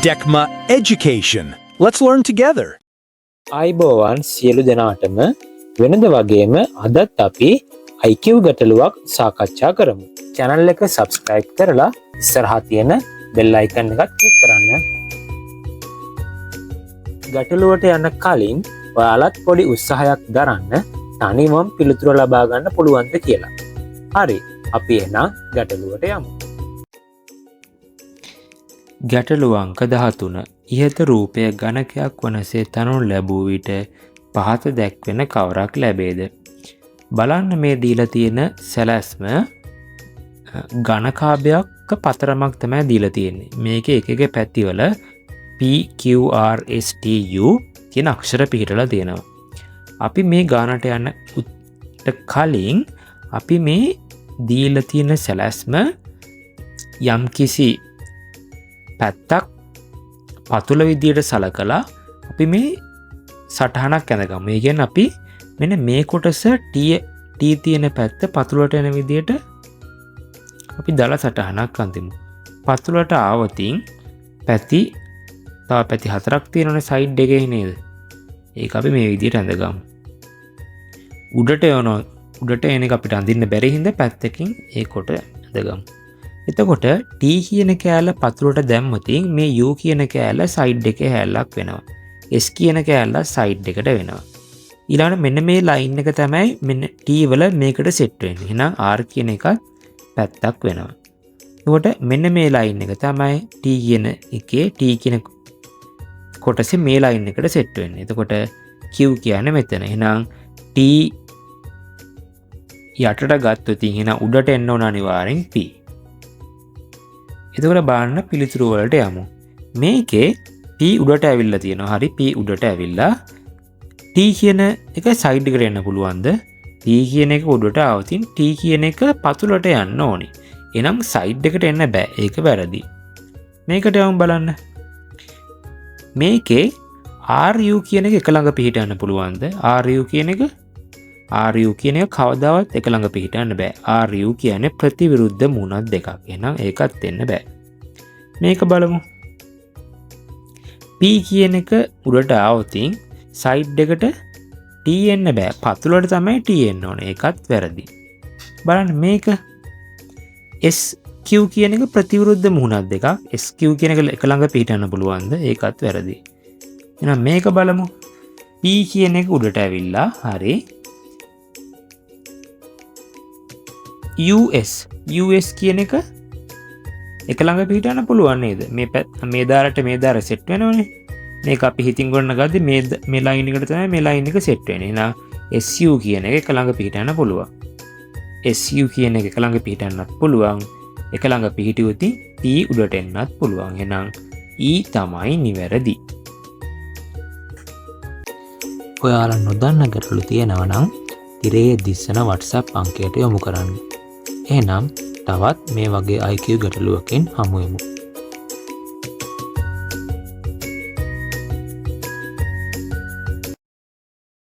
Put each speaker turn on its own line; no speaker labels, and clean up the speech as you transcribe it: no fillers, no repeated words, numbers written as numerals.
Decma Education. Let's learn together.
අයිබෝවන් සියලු දෙනාටම වෙනද වගේම අදත් අපි IQ ගැටලුවක් සාකච්ඡා කරමු. channel එක subscribe කරලා ඉස්සරහා තියෙන bell icon එකත් click කරන්න. ගැටලුවට යන්න කලින් ඔයාලත් පොඩි උත්සාහයක් දරන්න තනිවම පිළිතුර ලබා ගන්න පුළුවන්ද කියලා. හරි, අපි එහෙනම් ගැටලුවට යමු. ගැටලුව අංක 13. ඉහත රූපය ගණකයක් වනසේ තනු ලැබූ විට පහත දැක්වෙන කවරක් ලැබේද? බලන්න මේ දීලා තියෙන සැලැස්ම ඝනකාභයක් පතරමක් තමයි දීලා තියෙන්නේ. මේකේ එක පැතිවල PQRSTU කියන අක්ෂර පිහිටලා තියෙනවා. අපි මේ ගානට යන්න කලින් අපි මේ දීලා තියෙන සැලැස්ම යම්කිසි පැත්තක් පතුල විදියට සලකලා අපි මේ සටහනක් ඇඳගමු. ඒ කියන්නේ අපි මෙන්න මේ කොටස T තියෙන පැත්ත පතුලට එන විදියට අපි දල සටහනක් අඳිමු. පතුලට ආවතින් පැති තව පැති හතරක් තියෙනවනේ සයිඩ් එකේ නේද? ඒක අපි මේ විදියට ඇඳගමු. උඩට එන එක අපිට අඳින්න බැරි හින්දා පැත්තකින් ඒ කොට ඇඳගමු. එතකොට T කියන කෑල්ල පතුලට දැම්මතින් මේ U කියන කෑල්ල සයිඩ් එකේ හැල්ලක් වෙනවා. S කියන කෑල්ල සයිඩ් එකට වෙනවා. ඊළඟට මෙන්න මේ ලයින් එක තමයි මෙන්න T වල මේකට සෙට් වෙන්නේ. එහෙනම් R කියන එකත් පැත්තක් වෙනවා. එතකොට මෙන්න මේ ලයින් එක තමයි T කියන එකේ T කියන කොටසේ මේ ලයින් එකට සෙට් වෙන්නේ. එතකොට Q කියන්නේ මෙතන. එහෙනම් T යටට ගත්තොත් එහෙනම් උඩට එන්න ඕන අනිවාර්යෙන් P. එතකොට බලන්න පිළිතුරු වලට යමු. මේකේ P උඩට ඇවිල්ලා තියෙනවා. හරි, P උඩට ඇවිල්ලා T කියන එක සයිඩ් එකට එන්න පුළුවන්ද? T කියන එක උඩට આવතින් T කියන එක පතුලට යන්න ඕනි. එහෙනම් සයිඩ් එකට එන්න බෑ. ඒක වැරදි. මේකට යමු බලන්න. මේකේ RU කියන එක එක ළඟ පිහිටන්න පුළුවන්ද? RU කියන එක කවදාවත් එක ළඟ පිහිටන්න බෑ. RU කියන්නේ ප්‍රතිවිරුද්ධ මුණක් දෙකක්. එහෙනම් ඒකත් වෙන්න බෑ. මේක බලමු. P කියන එක උඩට આવතින් සයිඩ් එකට T එන්න බෑ. පතුලට තමයි T එන්න ඕනේ. ඒකත් වැරදි. බලන්න මේක SQ කියන එක ප්‍රතිවිරුද්ධ මුණක් දෙකක්. SQ කියන එක එක ළඟ පිහිටන්න පුළුවන්ද? ඒකත් වැරදි. එහෙනම් මේක බලමු. P කියන එක උඩට ඇවිල්ලා හරි US කියන එක එක ළඟ පිහිටන්න පුළුවන් නේද? මේ දාරට මේ දාර සෙට් වෙනවනේ. මේක අපි හිතින් ගොඩන ගද්දි මේ ලයින් එකට තමයි මේ ලයින් එක සෙට් වෙන්නේ. එහෙනම් SU කියන එක එක ළඟ පිහිටන්න පුළුවන්. SU කියන එක එක ළඟ පිහිටන්නත් පුළුවන්. එක ළඟ පිහිටියොත් T උඩට එන්නත් පුළුවන්. එහෙනම් E තමයි නිවැරදි. ඔයාලා නොදන්න ගැටලු තියෙනවා නම් තිරයේ දිස්සන WhatsApp අංකයට යොමු කරන්න. එහෙනම් තවත් මේ වගේ IQ ගැටලුවකින් හමු වෙමු.